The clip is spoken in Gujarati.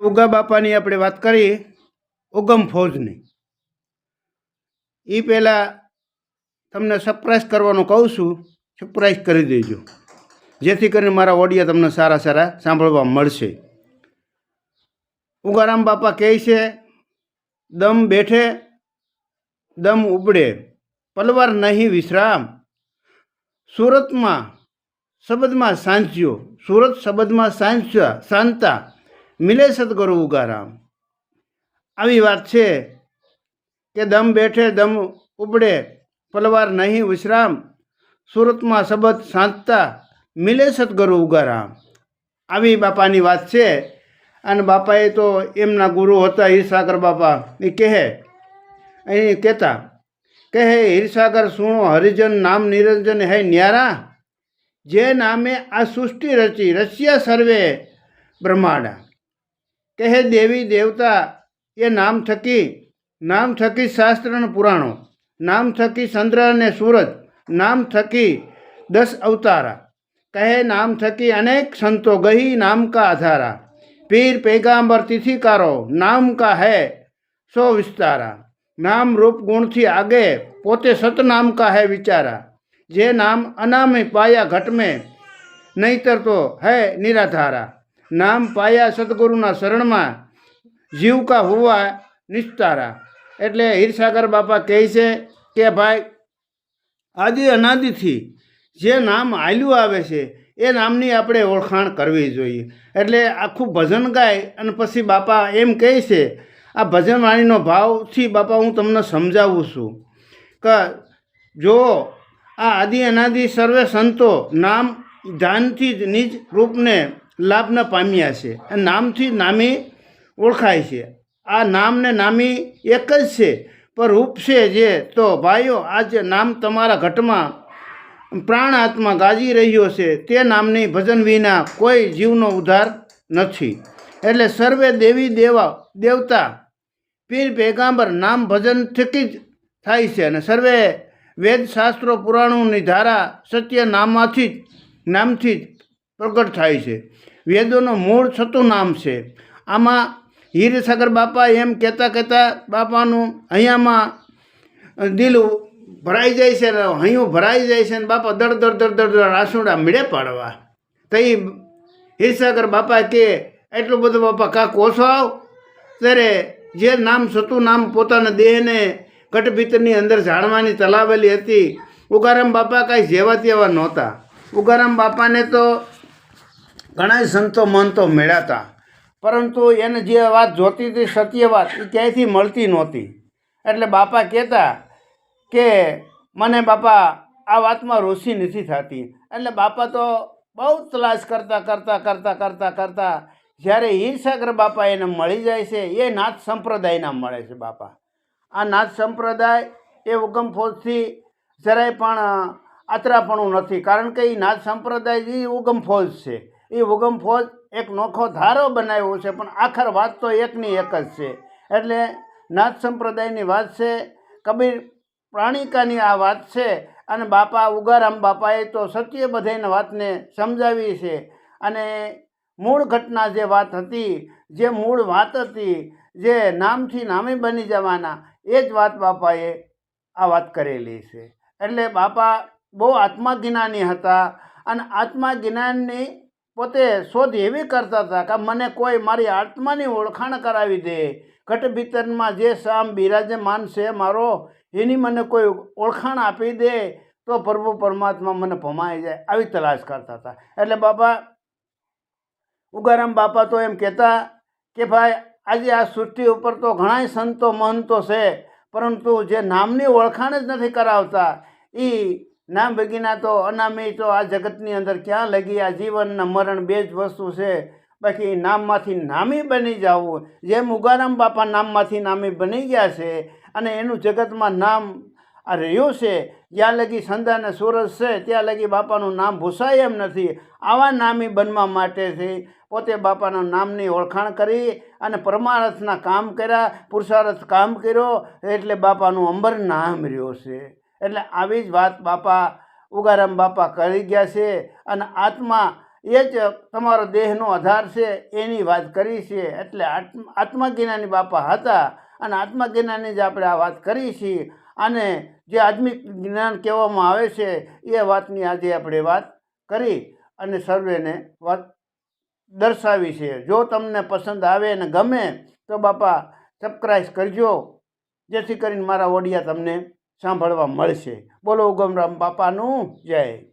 ઉગા બાપાની આપણે વાત કરીએ ઉગમ ફૌજની. એ પહેલાં તમને સરપ્રાઈઝ કરવાનું કહું છું, સરપ્રાઈઝ કરી દેજો જેથી કરીને મારા ઓડિયો તમને સારા સારા સાંભળવા મળશે. ઉગારામ બાપા કહે છે, દમ બેઠે દમ ઉપડે પલવાર નહીં વિશ્રામ, સુરતમાં શબ્દમાં સાંચ્યો, સુરત શબ્દમાં શાંતા મિલે સદગુરુ ઉગારામ. આવી વાત છે કે દમ બેઠે દમ ઉપડે પલવાર નહીં વિશ્રામ, સુરતમાં શબ્દ શાંતતા મિલે સદગુરુ ઉગારામ. આવી બાપાની વાત છે. અને બાપાએ તો એમના ગુરુ હતા હીરસાગર બાપા. એ અહીં કહેતા કહે, હીરસાગર સુણો હરિજન નામ નિરંજન હૈ ન્યારા, જે નામે આ સૃષ્ટિ રચી રચ્યા સર્વે બ્રહ્માંડા. કહે દેવી દેવતા એ નામ થકી શાસ્ત્ર અને પુરાણો, નામ થકી ચંદ્ર અને સૂરજ, નામ થકી 10 અવતારા. કહે નામ થકી અનેક સંતો ગહી નામ કા આધારા, પીર पैगंबर तिथिकारो नाम का है 100 विस्तारा, नाम रूप गुण थी आगे पोते सत नाम का है विचारा, जे नाम अनामी पाया घट में नहींतर तो है निराधारा, नाम पाया सतगुरुना शरण में जीव का हुआ निस्तारा. એટલે હીરસાગર બાપા કહે છે કે ભાઈ આદિ અનાદિથી જે નામ હાલ્યું આવે છે એ નામની આપણે ઓળખાણ કરવી જોઈએ. એટલે આખું ભજન ગાય અને પછી બાપા એમ કહે છે, આ ભજનવાણીનો ભાવથી બાપા હું તમને સમજાવું છું કે જો આ આદિ અનાદિ સર્વે સંતો નામ ધ્યાનથી જ નિજ રૂપને લાભને પામ્યા છે અને નામથી નામી ઓળખાય છે. આ નામને નામી એક જ છે, પણ રૂપ છે જે તો ભાઈઓ આજ નામ તમારા ઘટમાં પ્રાણ આત્મા ગાજી રહ્યો છે, તે નામની ભજન વિના કોઈ જીવનો ઉદ્ધાર નથી. એટલે સર્વે દેવી દેવતા પીર પેગાંબર નામ ભજન થકી જ થાય છે. અને સર્વે વેદ શાસ્ત્રો પુરાણોની ધારા સત્ય નામથી જ પ્રગટ થાય છે. વેદોનો મૂળ છતું નામ છે. આમાં હીરસાગર બાપા એમ કહેતા બાપાનું અહીંયામાં દિલ ભરાઈ જાય છે, હૈયું ભરાઈ જાય છે. ને બાપા દડ આંસુડા મીડે પાડવા તઈ હીરસાગર બાપા કે એટલું બધું બાપા કાંક ઓછો આવ. ત્યારે જે નામ સતું નામ પોતાના દેહને ઘટ ભીતરની અંદર જાણવાની તલાવેલી હતી. ઉગારામ બાપા કાંઈ જેવા તેવા નહોતા. ઉગારામ બાપાને તો ઘણા સંતો મહંતો મેળાતા, પરંતુ એને જે વાત જોતી હતી સત્ય વાત એ ક્યાંયથી મળતી નહોતી. એટલે બાપા કહેતા કે મને બાપા આ વાતમાં રુચિ નથી થતી. એટલે બાપા તો બહુ તલાશ કરતા જ્યારે હીરસાગર બાપા એને મળી જાય છે, એ નાથ સંપ્રદાયના મળે છે. બાપા આ નાથ સંપ્રદાય એ ઉગમ ફૌજથી જરાય પણ આતરાપણું નથી, કારણ કે એ નાથ સંપ્રદાય એ ઉગમ ફૌજ છે. એ ઉગમ ફૌજ એક નોખો ધારો બનાવ્યો છે, પણ આખર વાત તો એકની એક જ છે. એટલે નાથ સંપ્રદાયની વાત છે, કબીર પ્રાણિકાની આ વાત છે. અને બાપા ઉગારામ બાપાએ તો સત્ય બધાને વાતને સમજાવી છે. અને મૂળ ઘટના જે વાત હતી, જે મૂળ વાત હતી, જે નામથી નામે બની જવાના, એ જ વાત બાપાએ આ વાત કરેલી છે. એટલે બાપા બહુ આત્મજ્ઞાની હતા. અને આત્મજ્ઞાનની પોતે શોધ એવી કરતા હતા કે મને કોઈ મારી આત્માની ઓળખાણ કરાવી દે, ઘટ ભીતરમાં જે શામ બિરાજમાન છે મારો, એની મને કોઈ ઓળખાણ આપી દે તો પ્રભુ પરમાત્મા મને ભમાઈ જાય, આવી તલાશ કરતા હતા. એટલે બાપા ઉગારામ બાપા તો એમ કહેતા કે ભાઈ આજે આ સૃષ્ટિ ઉપર તો ઘણા સંતો મહંતો છે, પરંતુ જે નામની ઓળખાણ જ નથી કરાવતા, એ નામ ભગીના તો અનામી તો આ જગતની અંદર ક્યાં લગી. આ જીવનના મરણ બે જ વસ્તુ છે. બાકી નામમાંથી નામી બની જવું, જેમ ઉગારામ બાપા નામમાંથી નામી બની ગયા છે અને એનું જગતમાં નામ આ રહ્યું છે. જ્યાં લગી સંધા અને સૂરજ છે ત્યાં લગી બાપાનું નામ ભૂસાય એમ નથી. આવા નામી બનવા માટેથી પોતે બાપાના નામની ઓળખાણ કરી અને પરમાર્થના કામ કર્યા, પુરુષાર્થ કામ કર્યો, એટલે બાપાનું અંબર નામ રહ્યો છે. એટલે આવી જ વાત બાપા ઉગારામ બાપા કરી ગયા છે. અને આત્મા એ જ તમારો દેહનો આધાર છે એની વાત કરી છે. એટલે આત્મજ્ઞાની બાપા હતા અને આત્મજ્ઞાની જ આપણે આ વાત કરી છીએ. અને જે આત્મિક જ્ઞાન કહેવામાં આવે છે એ વાતની આજે આપણે વાત કરી અને સર્વેને વાત દર્શાવી છે. જો તમને પસંદ આવે અને ગમે તો બાપા સબસ્ક્રાઈબ કરજો, જેથી કરીને મારા ઓડિયા તમને સાંભળવા મળશે. બોલો ઉગમરામ બાપાનું જય.